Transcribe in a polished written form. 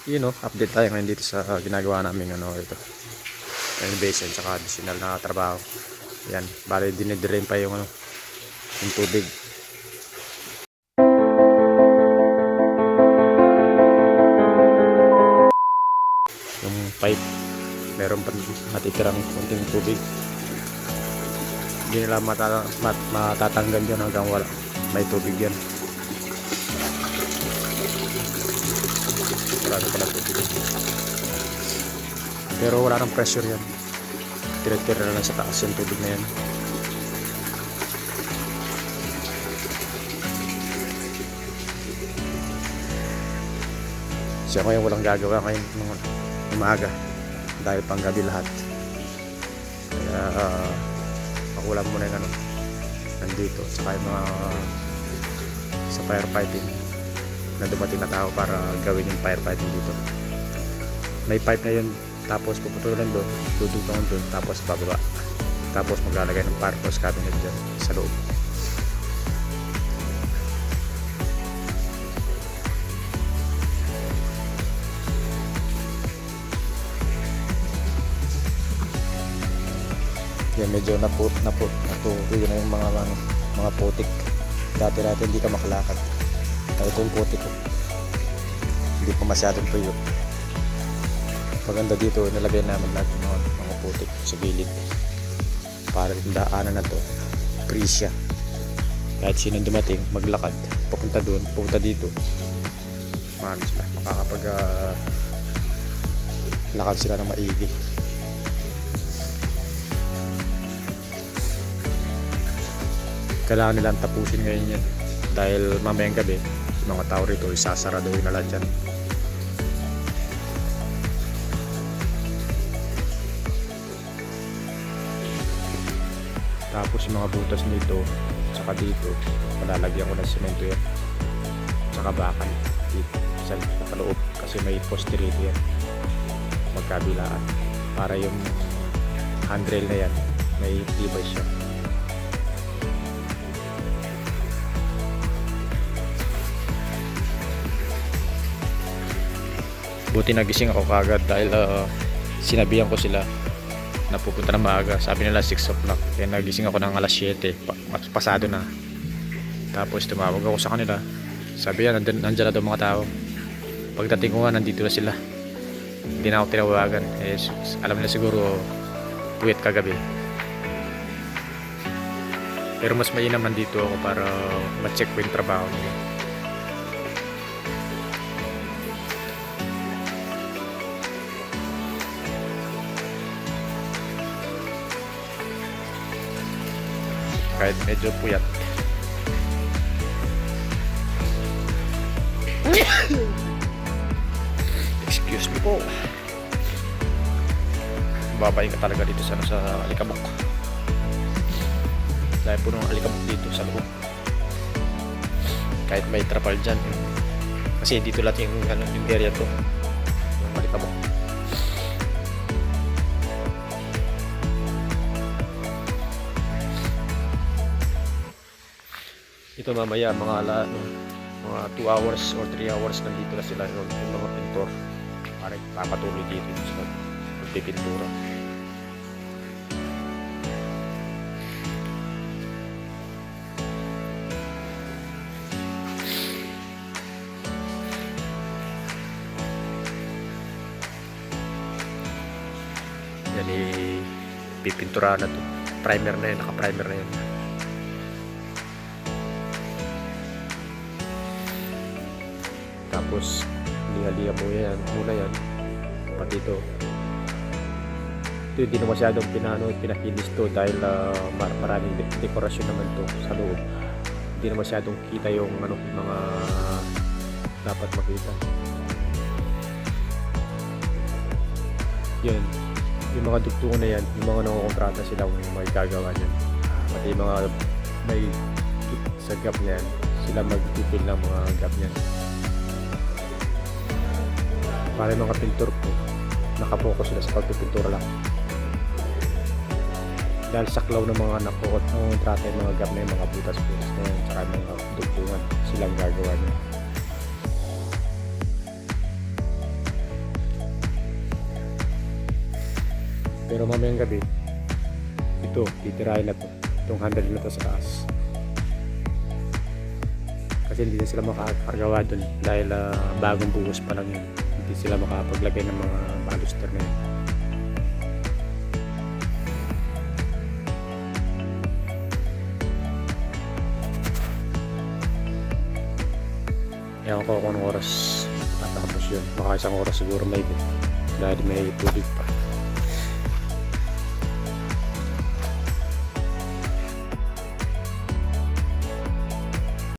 Yun know, update tayo ngayon dito sa ginagawa namin ito. Renovation tsaka additional na trabaho. Yan, bali dinidrain pa yung yung tubig. Yung pipe, meron pa natitirang konting tubig. Hindi nila matatanggal yun hanggang wala may tubig yan. Marami pala tubig. Pero wala nang pressure yan. Tira-tira na lang sa taas yung tubig na yan. Siya ngayon walang gagawa ngayon ng umaga dahil pang gabi lahat. Kaya pakulam muna yung nandito saka yung mga sa firefighting na dumating na tao para gawin yung firefighting dito. May pipe na yun, tapos puputulin doon, dudugtong doon, tapos bababa, tapos maglalagay ng fire hose cabinet dyan sa loob. Yan, medyo natutuyo na yung mga putik. Dati hindi ka makalakad. Ito yung putik ko. Hindi pa masyadong tuyo. Maganda dito, nalagay namin lahat yung mga putik sa gilid. Para yung daanan na to, free siya. Kahit sino dumating, maglakad, papunta doon, papunta dito. Sila, makakapag lakad sila ng maigi. Kailangan nilang tapusin ngayon yan dahil mamayang gabi mga tao rito isasaraduhin na lang dyan. Tapos yung mga butas nito saka dito palalagyan ko ng semento yan saka bakal dito sa paloob kasi may poste rito yan magkabilaan para yung handrail na yan may tibay siya. Buti nagising ako kagad dahil sinabihan ko sila na pupunta na maaga. Sabi nila 6 o'clock. Kaya nagising ako ng alas 7. Pasado na. Tapos tumawag ako sa kanila. Sabi yan, nandyan na daw mga tao. Pagdating ko nga, nandito na sila. Hindi na ako tinawagan. Alam nila siguro puwet kagabi. Pero mas mainam nandito ako para ma-check ko yung trabaho nila. Kahit medyo puyat. Excuse me po. Babayin ka talaga dito sa alikabok. Dahil po ng alikabok dito sa loob. Kahit may trapal dyan. Kasi dito lahat yung area to. Yung alikabok. Ito mamaya mga 2 hours or 3 hours nandito na sila yung mga pintor para papatuloy dito sa pagpipintura. Yan pipintura na to. Primer na yun, naka-primer na yun. Tapos liha-liha mo yan muna yan pati ito hindi na masyadong pinakinis to dahil maraming dekorasyon naman to sa loob. Hindi na masyadong kita yung mga dapat makita. Yan yung mga dugtungan na yan, yung mga nangokontrata sila kung may gagawa niyan, pati yung mga may sa gap na yan sila mag-fill ng mga gap niyan. Para yung mga pintor ko nakapokus sila sa pagpipintura lang dahil saklaw ng mga nakukot ng trata yung mga gap na yung mga butas-butas na yun tsaka mga dugtungan silang gagawa niya. Pero mamayang gabi, ito, titirahin na to. Itong handle na to sa taas. Kasi hindi na sila makakagawa dun dahil bagong buhos pa lang yun. Hindi sila makapaglagay ng mga baluster na yun. Ewan ko kung anong oras tatapos yun. Baka isang oras siguro maybe. Dahil may tubig pa.